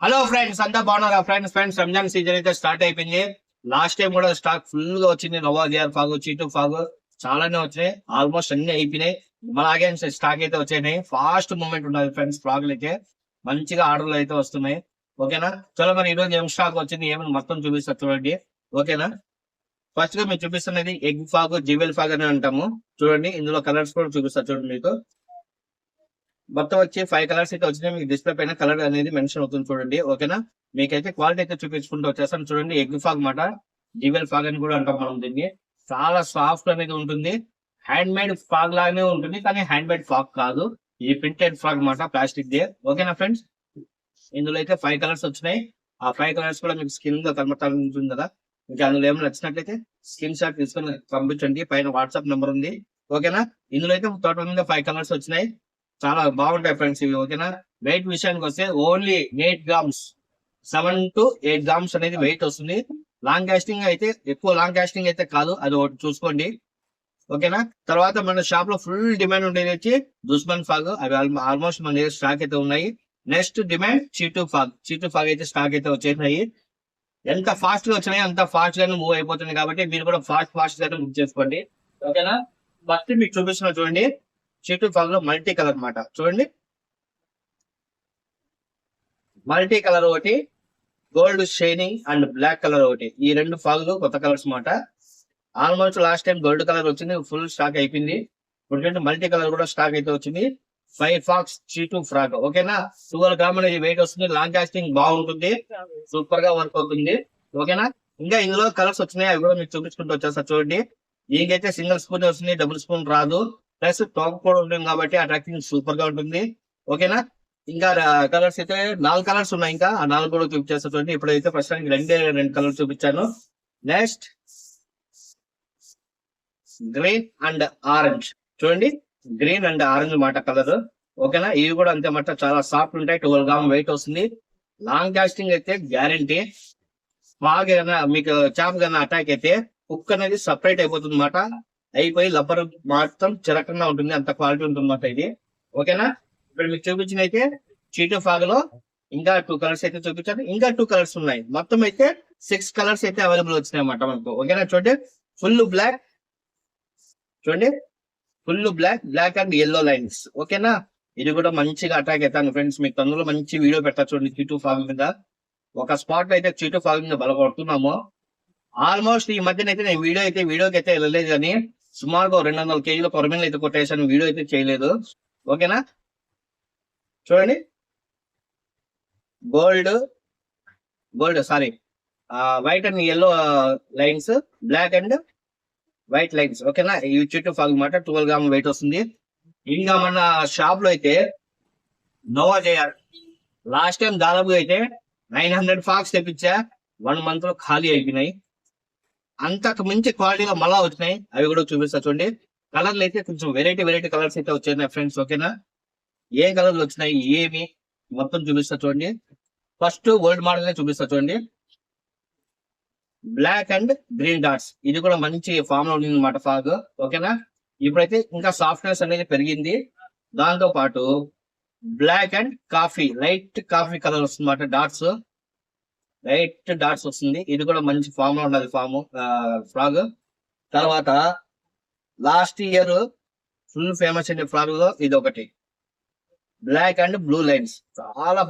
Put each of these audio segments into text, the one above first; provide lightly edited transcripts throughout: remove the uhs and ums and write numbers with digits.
Hello friends, అంతా బాగున్నారా? Friends Ramzan season అయితే స్టార్ట్ అయిపోయింది. లాస్ట్ టైం కూడా స్టాక్ ఫుల్ గా వచ్చింది. నోవా జిఆర్ ఫాగ్, చీటు ఫాగ్ చాలానే వచ్చినాయి. ఆల్మోస్ట్ అన్ని అయిపోయినాయి. అలాగే స్టాక్ అయితే వచ్చాయి. ఫాస్ట్ మూవ్మెంట్ ఉన్నది ఫ్రెండ్స్. ఫ్రాగ్లు అయితే మంచిగా ఆర్డర్లు అయితే వస్తున్నాయి. ఓకేనా? చలో మరి ఈ రోజు ఏం స్టాక్ వచ్చింది ఏమైనా మొత్తం చూపిస్తారు చూడండి. ఓకేనా? ఫస్ట్ గా మీరు చూపిస్తున్నది ఎగ్ ఫాగ్, జివెల్ ఫాగ్ అని అంటాము. చూడండి, ఇందులో కలర్స్ కూడా చూపిస్తారు చూడండి. మీకు మొత్తం వచ్చి 5 కలర్స్ అయితే వచ్చినాయి. మీకు డిస్ప్లే పైన కలర్ అనేది మెన్షన్ అవుతుంది చూడండి. ఓకేనా? మీకైతే క్వాలిటీ అయితే చూపించుకుంటూ వచ్చేస్తాను చూడండి. ఎగ్ ఫాగ్ మాట, జివెల్ ఫాగ్ అని కూడా అంటాం మనం దీన్ని. చాలా సాఫ్ట్ అనేది ఉంటుంది. హ్యాండ్ మేడ్ ఫాగ్ లాగానే ఉంటుంది, కానీ హ్యాండ్ మేడ్ ఫాగ్ కాదు. ఇది ప్రింటెడ్ ఫాగ్ మాట, ప్లాస్టిక్ దే. ఓకేనా ఫ్రెండ్స్? ఇందులో అయితే 5 కలర్స్ వచ్చినాయి. ఆ 5 కలర్స్ కూడా మీకు స్క్రీన్ లో కనబడతాను ఉంటుంది కదా. ఇంకా అందులో ఏమైనా నచ్చినట్లయితే స్క్రీన్ షాట్ తీసుకొని పంపించండి. పైన వాట్సాప్ నెంబర్ ఉంది. ఓకేనా? ఇందులో అయితే టోటల్ మీద 5 కలర్స్ వచ్చినాయి. చాలా బాగుంటాయి ఫ్రెండ్స్ ఇవి. ఓకేనా? వెయిట్ విషయానికి వస్తే ఓన్లీ 8 గ్రామ్స్, 7 to 8 గ్రామ్స్ అనేది వెయిట్ వస్తుంది. లాంగ్ కాస్టింగ్ అయితే ఎక్కువ లాంగ్ కాస్టింగ్ అయితే కాదు, అది ఒకటి చూసుకోండి. ఓకేనా? తర్వాత మన షాప్ లో ఫుల్ డిమాండ్ ఉండేది వచ్చి దుస్మన్ ఫాగ్. అవి ఆల్మోస్ట్ మన దగ్గర స్టాక్ అయితే ఉన్నాయి. నెక్స్ట్ డిమాండ్ చీటు ఫాగ్ అయితే స్టాక్ అయితే వచ్చేసినాయి. ఎంత ఫాస్ట్ గా వచ్చినాయి అంత ఫాస్ట్ గానే మూవ్ అయిపోతుంది. కాబట్టి మీరు కూడా ఫాస్ట్ గా బుక్ చేసుకోండి. ఓకేనా? ఫస్ట్ మీకు చూపిస్తున్నా చూడండి. చీటు ఫాగ్ లో మల్టీ కలర్ మాట చూడండి. మల్టీ కలర్ ఒకటి, gold shining and black colour ఒకటి. ఈ రెండు ఫాగ్లు కొత్త కలర్స్ మాట. Almost last time gold colour వచ్చింది, ఫుల్ స్టాక్ అయిపోయింది. ఇప్పుడు మల్టీ కలర్ కూడా స్టాక్ అయితే వచ్చింది. 5 ఫాక్స్ చీటు ఫ్రాక్. ఓకేనా? 12 గ్రామ్ అనేది వెయిట్ వస్తుంది. లాంగ్ కాస్టింగ్ బాగుంటుంది, సూపర్ గా వర్క్ అవుతుంది. ఓకేనా? ఇంకా ఇందులో కలర్స్ వచ్చినాయి, అవి కూడా మీకు చూపించుకుంటూ వచ్చేస్తారు చూడండి. దీనికైతే సింగిల్ స్పూన్ వస్తుంది, డబుల్ స్పూన్ రాదు. ప్లస్ టాప్ కూడా ఉంటుంది కాబట్టి అట్రాక్టింగ్ సూపర్ గా ఉంటుంది. ఓకేనా? ఇంకా కలర్స్ అయితే 4 కలర్స్ ఉన్నాయి. ఇంకా ఆ 4 కూడా చూపించేస్తా చూడండి. ఇప్పుడైతే ప్రస్తుతానికి 2 కలర్స్ చూపించాను. నెక్స్ట్ గ్రీన్ అండ్ ఆరెంజ్ చూడండి. గ్రీన్ అండ్ ఆరెంజ్ మాట కలర్. ఓకేనా? ఇవి కూడా అంతే మాట, చాలా సాఫ్ట్ ఉంటాయి. 12 గ్రామ్ వెయిట్ వస్తుంది. లాంగ్ కాస్టింగ్ అయితే గ్యారంటీ. ఫాగ్ ఏదైనా మీకు చాప్ కన్నా అటాక్ అయితే కుక్ అనేది సపరేట్ అయిపోతుంది మాట. అయిపోయి లబ్బర్ మాత్రం చిరకంగా ఉంటుంది, అంత క్వాలిటీ ఉంటుంది మాట ఇది. ఓకేనా? ఇప్పుడు మీకు చూపించిన అయితే చీటు ఫాగ్ లో ఇంకా 2 కలర్స్ అయితే చూపించాను. ఇంకా 2 కలర్స్ ఉన్నాయి. మొత్తం అయితే 6 కలర్స్ అయితే అవైలబుల్ వచ్చినాయి అన్నమాట మనకు. ఓకేనా? చూడండి, ఫుల్ బ్లాక్ చూడండి, full black and yellow lines. ఓకేనా? ఇది కూడా మంచిగా అటాక్ అవుతాను ఫ్రెండ్స్. మీకు అందులో మంచి వీడియో పెడతా చూడండి. చీటు ఫాగ్ మీద ఒక స్పాట్ అయితే చీటు ఫాగ్ మీద బలపడుతున్నాము. ఆల్మోస్ట్ ఈ మధ్యన అయితే నేను వీడియోకి అయితే వెళ్ళలేదు, కానీ సుమారుగా 200 కేజీల కొరమీన్లు అయితే కొట్టేసాను. వీడియో అయితే చేయలేదు. ఓకేనా? చూడండి, gold sorry, white and yellow lines, black and white lines. ఓకేనా? ఈ చుట్టూ ఫాగ్ మాట 12 గ్రామ్ వెయిట్ వస్తుంది. ఇంకా మన షాప్ లో అయితే నోవా జేఆర్ లాస్ట్ టైం దాదాపుగా అయితే 900 ఫాగ్స్ తెప్పించా. 1 మంత్ లో ఖాళీ అయిపోయినాయి. అంతకు మించి క్వాలిటీగా మళ్ళా వచ్చినాయి, అవి కూడా చూపిస్తా చూడండి. కలర్లు అయితే కొంచెం వెరైటీ కలర్స్ అయితే వచ్చాయి ఫ్రెండ్స్. ఓకేనా? ఏ కలర్లు వచ్చినాయి ఏమి మొత్తం చూపిస్తా చూడండి. ఫస్ట్ ఓల్డ్ మోడల్ చూపిస్తా చూడండి. Black and green dots. ఇది కూడా మంచి ఫామ్ లో ఉంది అనమాట ఫాగ్. ఓకేనా? ఇప్పుడైతే ఇంకా సాఫ్ట్నెస్ అనేది పెరిగింది. దాంతో పాటు black and coffee, light coffee colour వస్తుంది అన్నమాట. లైట్ డాట్స్ వస్తుంది. ఇది కూడా మంచి ఫామ్ లో ఉన్నది ఫ్రాగ్. తర్వాత లాస్ట్ ఇయర్ ఫుల్ ఫేమస్ అయిన ఫ్రాగ్ లో ఇది ఒకటి, బ్లాక్ అండ్ బ్లూ లైన్స్. చాలా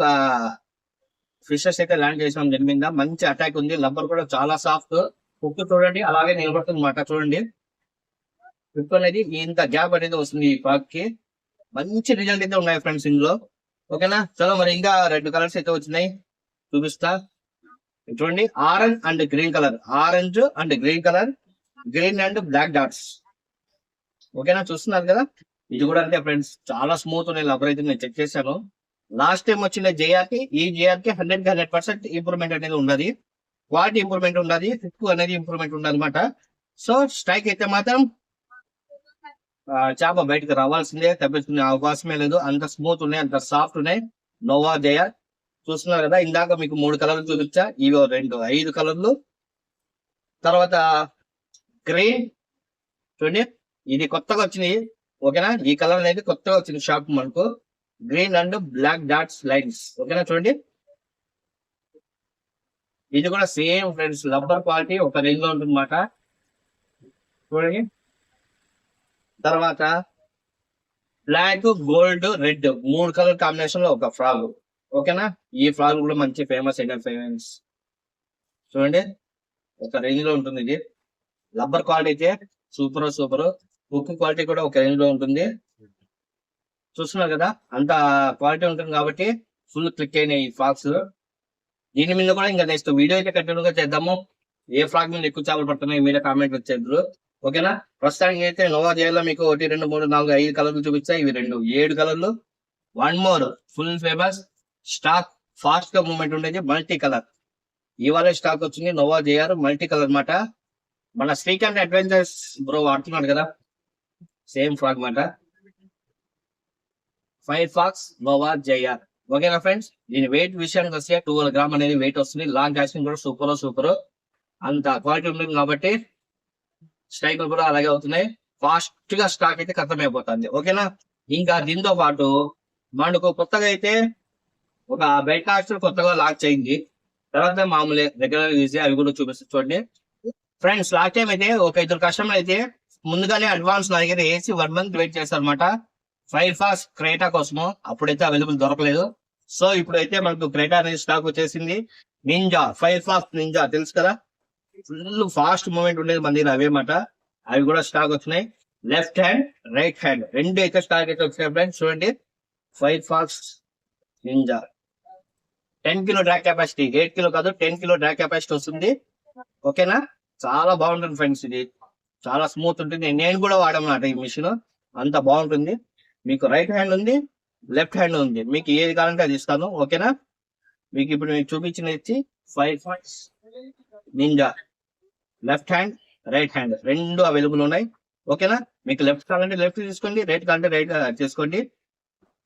ఫిషెస్ అయితే ల్యాండ్ చేసాం దీని మీద. మంచి అటాక్ ఉంది. లబ్బర్ కూడా చాలా సాఫ్ట్. కుక్ చూడండి అలాగే నిలబడుతుంది మాట. చూడండి, కుక్ అనేది ఇంత గ్యాప్ అనేది వస్తుంది ఈ ఫ్రాగ్ కి. మంచి రిజల్ట్ అయితే ఉన్నాయి ఫ్రెండ్స్ ఇందులో. ఓకేనా? చలో మరి ఇంకా 2 కలర్స్ అయితే వచ్చినాయి, చూపిస్తా చూడండి. Orange and green colour, green and black dots. ఓకేనా? చూస్తున్నారు కదా. ఇది కూడా అంతే ఫ్రెండ్స్, చాలా స్మూత్ ఉన్నాయి. లబ్బర్ అయితే నేను చెక్ చేశాను. లాస్ట్ టైం వచ్చిన జేఆర్ కి ఈ జేఆర్ కి 100% ఇంప్రూవ్మెంట్ అనేది ఉన్నది. క్వాలిటీ ఇంప్రూవ్మెంట్ ఉన్నది, కుక్ అనేది ఇంప్రూవ్మెంట్ ఉన్నది అనమాట. సో స్ట్రైక్ అయితే మాత్రం చేప బయటకు రావాల్సిందే, తప్పించుకునే అవకాశమే లేదు. అంత స్మూత్ ఉన్నాయి, అంత సాఫ్ట్ ఉన్నాయి నోవా జేఆర్. చూస్తున్నారు కదా, ఇందాక మీకు 3 కలర్లు చూపించా, ఇవి 2 5 కలర్లు. తర్వాత గ్రీన్ చూడండి, ఇది కొత్తగా వచ్చింది. ఓకేనా? ఈ కలర్ అనేది కొత్తగా వచ్చింది షాప్ మనకు. Green and black dots lines. ఓకేనా? చూడండి, ఇది కూడా సేమ్ ఫ్రెండ్స్, రబ్బర్ క్వాలిటీ ఒక రేంజ్ లో ఉంటుంది అన్నమాట. చూడండి. తర్వాత black, gold, red 3 colour combination లో ఒక ఫ్రాక్. ఓకేనా, ఈ ఫ్రాక్ కూడా మంచి ఫేమస్ అయిన ఫేమస్. చూడండి, ఒక రేంజ్ లో ఉంటుంది ఇది. రబ్బర్ క్వాలిటీ అయితే సూపర్ సూపర్. బుక్ క్వాలిటీ కూడా ఒక రేంజ్ లో ఉంటుంది. చూస్తున్నారు కదా, అంత క్వాలిటీ ఉంటుంది కాబట్టి ఫుల్ క్లిక్ అయినాయి ఈ ఫ్రాక్స్. దీని మీద కూడా ఇంకా నెక్స్ట్ వీడియో అయితే కంటిన్యూ గా చేద్దాము. ఏ ఫ్రాక్ మీద ఎక్కువ చేపలు పడుతున్నాయి మీద కామెంట్ వచ్చేద్దరు. ఓకేనా, ప్రస్తుతానికి అయితే నోవా జైల్లో మీకు 1, 2, 3, 4, 5 కలర్లు చూపిస్తాయి. ఇవి 2, 7 కలర్లు. 1 more full famous stock, fast గా మూవ్మెంట్ ఉండేది మల్టీ కలర్. ఇవాళ స్టాక్ వచ్చింది నోవా జేఆర్ మల్టీ కలర్ మాట. మన శ్రీకాంత్ అడ్వెంచర్స్ బ్రో వాడుతున్నాడు కదా, సేమ్ ఫ్రాక్ మాట. 5 ఫ్రాక్స్ నోవా జేఆర్. ఓకేనా ఫ్రెండ్స్, దీని వెయిట్ విషయానికి వస్తే 12 గ్రామ్ అనేది వెయిట్ వస్తుంది. లాంగ్ లాస్టింగ్ కూడా సూపర్. అంత క్వాలిటీ ఉంటుంది కాబట్టి స్ట్రైక్ కూడా అలాగే అవుతున్నాయి. ఫాస్ట్ గా స్టాక్ అయితే ఖతం అయిపోతుంది. ఓకేనా, ఇంకా దీంతో పాటు మనకు కొత్తగా అయితే ఒక బెడ్ కాస్టర్ కొత్తగా లాంచ్ అయింది. తర్వాత మామూలు రెగ్యులర్ యూజ్ అవి కూడా చూపిస్తుంది. చూడండి ఫ్రెండ్స్, లాస్ట్ టైం అయితే ఒక 2 కస్టమర్ అయితే ముందుగానే అడ్వాన్స్ నా దగ్గర వేసి 1 మంత్ వెయిట్ చేస్తారు అనమాట. ఫైర్ ఫాస్ట్ క్రేటా కోసము. అప్పుడైతే అవైలబుల్ దొరకలేదు. సో ఇప్పుడైతే మనకు క్రేటా అనేది స్టాక్ వచ్చేసింది. నింజా, ఫైర్ ఫాస్ట్ నింజా తెలుసు కదా, ఫుల్ ఫాస్ట్ మూవ్మెంట్ ఉండేది మన దగ్గర అవే మాట. అవి కూడా స్టాక్ వచ్చినాయి. లెఫ్ట్ హ్యాండ్, రైట్ హ్యాండ్ 2 అయితే స్టాక్ అయితే వచ్చినాయి ఫ్రెండ్స్. చూడండి, fire fast ninja 10 kilo drag capacity, 8 kilo కాదు 10 కిలో డ్రాగ్ కెపాసిటీ వస్తుంది. ఓకేనా, చాలా బాగుంటుంది ఫ్రెండ్స్. ఇది చాలా స్మూత్ ఉంటుంది. నేను కూడా వాడమన్నమాట ఈ మిషన్, అంత బాగుంటుంది. మీకు రైట్ హ్యాండ్ ఉంది, లెఫ్ట్ హ్యాండ్ ఉంది, మీకు ఏది కావాలంటే అది ఇస్తాను. ఓకేనా, మీకు ఇప్పుడు నేను చూపించిన ఇచ్చి 5 points ninja left hand, right hand 2 available ఉన్నాయి. ఓకేనా, మీకు లెఫ్ట్ కావాలంటే లెఫ్ట్ తీసుకోండి, రైట్ కావాలంటే రైట్ తీసుకోండి.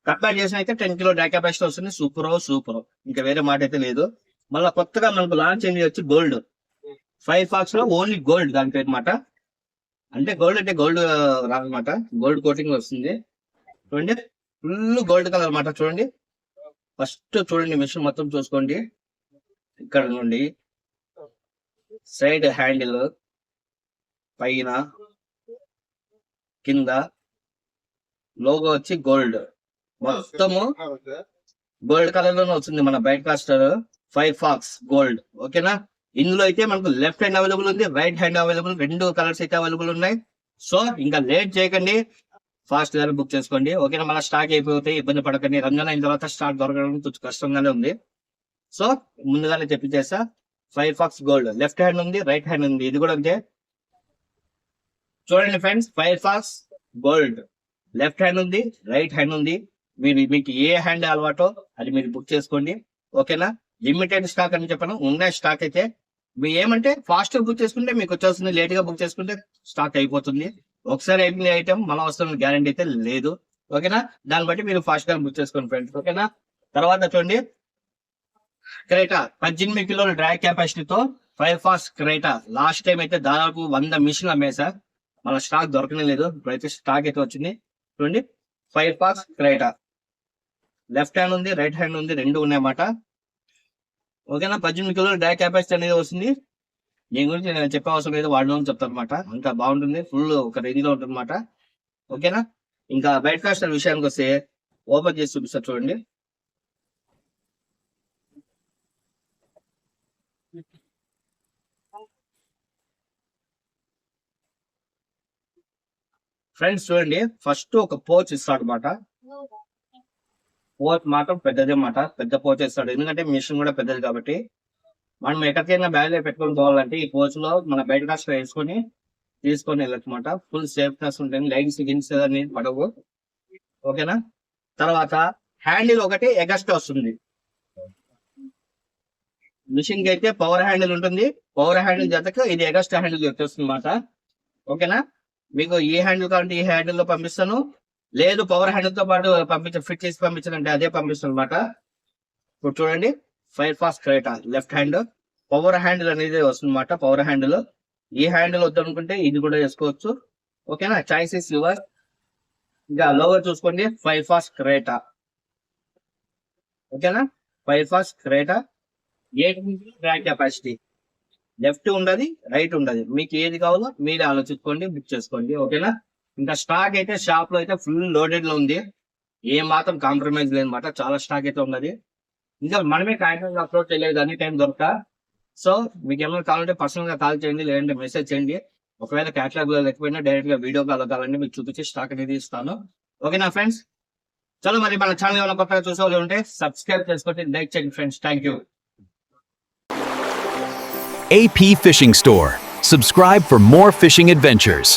కంపేర్ చేసిన అయితే 10 కిలో డ్రాగ్ కెపాసిటీ వస్తుంది. సూపర్, ఇంకా వేరే మాట అయితే లేదు. మళ్ళీ కొత్తగా మనకు లాంచ్ అయింది వచ్చి గోల్డ్. 5 ఫాక్స్ లో ఓన్లీ గోల్డ్ దాని పేరు మాట. అంటే గోల్డ్ అంటే గోల్డ్ రాదనమాట, గోల్డ్ కోటింగ్ వస్తుంది. చూడండి, ఫుల్ గోల్డ్ కలర్ అన్నమాట. చూడండి, ఫస్ట్ చూడండి మిషన్ మొత్తం చూసుకోండి. ఇక్కడ నుండి సైడ్ హ్యాండిల్, పైన కింద లోగో వచ్చి గోల్డ్, మొత్తము గోల్డ్ కలర్ లోనే వస్తుంది మన బైట్ కాస్టర్ 5 ఫాక్స్ గోల్డ్. ఓకేనా, ఇందులో అయితే మనకు లెఫ్ట్ హ్యాండ్ అవైలబుల్ ఉంది, రైట్ హ్యాండ్ అవైలబుల్, 2 కలర్స్ అయితే అవైలబుల్ ఉన్నాయి. సో ఇంకా లేట్ చేయకండి, ఫాస్ట్ గా బుక్ చేసుకోండి. ఓకేనా, మన స్టాక్ అయిపోతే ఇబ్బంది పడకండి. రంజాన్ అయిన తర్వాత స్టాక్ దొరకడం కొంచెం కష్టంగానే ఉంది. సో ముందుగానే తెప్పించేసా. 5 ఫాక్స్ గోల్డ్, లెఫ్ట్ హ్యాండ్ ఉంది, రైట్ హ్యాండ్ ఉంది. ఇది కూడా అంతే. చూడండి ఫ్రెండ్స్, 5 ఫాక్స్ గోల్డ్, లెఫ్ట్ హ్యాండ్ ఉంది, రైట్ హ్యాండ్ ఉంది. మీకు ఏ హ్యాండ్ అలవాటో అది మీరు బుక్ చేసుకోండి. ఓకేనా, లిమిటెడ్ స్టాక్ అని చెప్పాను, ఉన్న స్టాక్ అయితే మీరు ఏమంటే ఫాస్ట్ గా బుక్ చేసుకుంటే మీకు వచ్చేస్తుంది, లేట్ గా బుక్ చేసుకుంటే స్టాక్ అయిపోతుంది. ఒకసారి అయిపోయిన ఐటమ్ మళ్ళీ వస్తున్న గ్యారంటీ అయితే లేదు. ఓకేనా, దాన్ని బట్టి మీరు ఫాస్ట్ గా బుక్ చేసుకోండి ఫ్రెండ్స్. ఓకేనా, తర్వాత చూడండి క్రేటా 18 కిలోల డ్రాగ్ కెపాసిటీతో 5 ఫాస్ట్ క్రేటా. లాస్ట్ టైం అయితే దాదాపు 100 మిషన్లు అమ్మేసా, మన స్టాక్ దొరకనే లేదు. ఇప్పుడైతే స్టాక్ అయితే వచ్చింది. చూడండి, 5 ఫాస్ట్ క్రేటా, లెఫ్ట్ హ్యాండ్ ఉంది, రైట్ హ్యాండ్ ఉంది, 2 ఉన్నాయన్నమాట. ఓకేనా, 18 కిలోల డ్రాగ్ కెపాసిటీ అనేది వస్తుంది. దీని గురించి నేను చెప్పే అవసరం లేదు, వాడడం చెప్తాను అనమాట. అంత బాగుంటుంది, ఫుల్ ఒక రేంజ్ లో ఉంటుంది అనమాట. ఓకేనా, ఇంకా బైట్ కాస్టర్ విషయానికి వస్తే ఓపెన్ చేసి చూపిస్తారు. చూడండి, ఫ్రెండ్స్ చూడండి, ఫస్ట్ ఒక పోచ్ ఇస్తాడు అనమాట. పోచ్ మాత్రం పెద్దదే మాట, పెద్ద పోచ్ ఇస్తాడు. ఎందుకంటే మిషన్ కూడా పెద్దది కాబట్టి మనం ఎక్కడికైనా బ్యాగ్ పెట్టుకొని పోవాలంటే ఈ పోచ్ లో మన బయట కాస్టర్ వేసుకొని తీసుకొని వెళ్ళచ్చు అనమాట. ఫుల్ సేఫ్నెస్ ఉంటుంది, లైన్స్ గిన్స్ అని పడవు. ఓకేనా, తర్వాత హ్యాండిల్ ఒకటి ఎగస్ట్రా వస్తుంది. మిషన్ కి అయితే పవర్ హ్యాండిల్ ఉంటుంది, పవర్ హ్యాండిల్ జతకు ఇది ఎగస్ట్రా హ్యాండిల్ వచ్చేస్తుంది అనమాట. ఓకేనా, మీకు ఏ హ్యాండిల్ కావాలంటే ఈ హ్యాండిల్ లో పంపిస్తాను, లేదు పవర్ హ్యాండిల్ తో పాటు ఫిట్ చేసి పంపించాలంటే అదే పంపిస్తాను అనమాట. ఇప్పుడు చూడండి, 5 fast Creta left hand, power handle అనేది వస్తుంది అనమాట. పవర్ హ్యాండిల్, ఈ హ్యాండిల్ వద్దనుకుంటే ఇది కూడా వేసుకోవచ్చు. ఓకేనా, చాయిస్ ఇస్ యువర్. ఇంకా లోగో చూసుకోండి, 5 ఫాస్ట్ క్రేటా. ఓకేనా, 5 fast Creta gate back capacity left ఉండదు, రైట్ ఉండదు. మీకు ఏది కావాలో మీరే ఆలోచించుకోండి, బుక్ చేసుకోండి. ఓకేనా? ఇంకా స్టాక్ అయితే షాప్ లో అయితే ఫుల్ లోడెడ్ లో ఉంది. ఏ మాత్రం కాంప్రమైజ్ లేదన్నమాట. చాలా స్టాక్ అయితే ఉన్నది. ఇంకా మనమే కాంటాక్ట్ అప్లోడ్ చేయలేదు, అన్ని టైం దొరక. సో మీకు ఏమైనా కావాలంటే పర్సనల్ గా కాల్ చేయండి, లేదంటే మెసేజ్ చేయండి. ఒకవేళ క్యాటలాగ్ లో లేకపోయినా డైరెక్ట్ గా వీడియో కాల్ కావాలంటే మీకు చూపించి స్టాక్ అనేది ఇస్తాను. ఓకేనా ఫ్రెండ్స్? చలో మరి మన ఛానల్ ఏమైనా కొత్తగా చూసే వాళ్ళు ఉంటే సబ్స్క్రైబ్ చేసుకోండి, లైక్ చేయండి friends. Thank you. AP Fishing Store. Subscribe for more fishing adventures.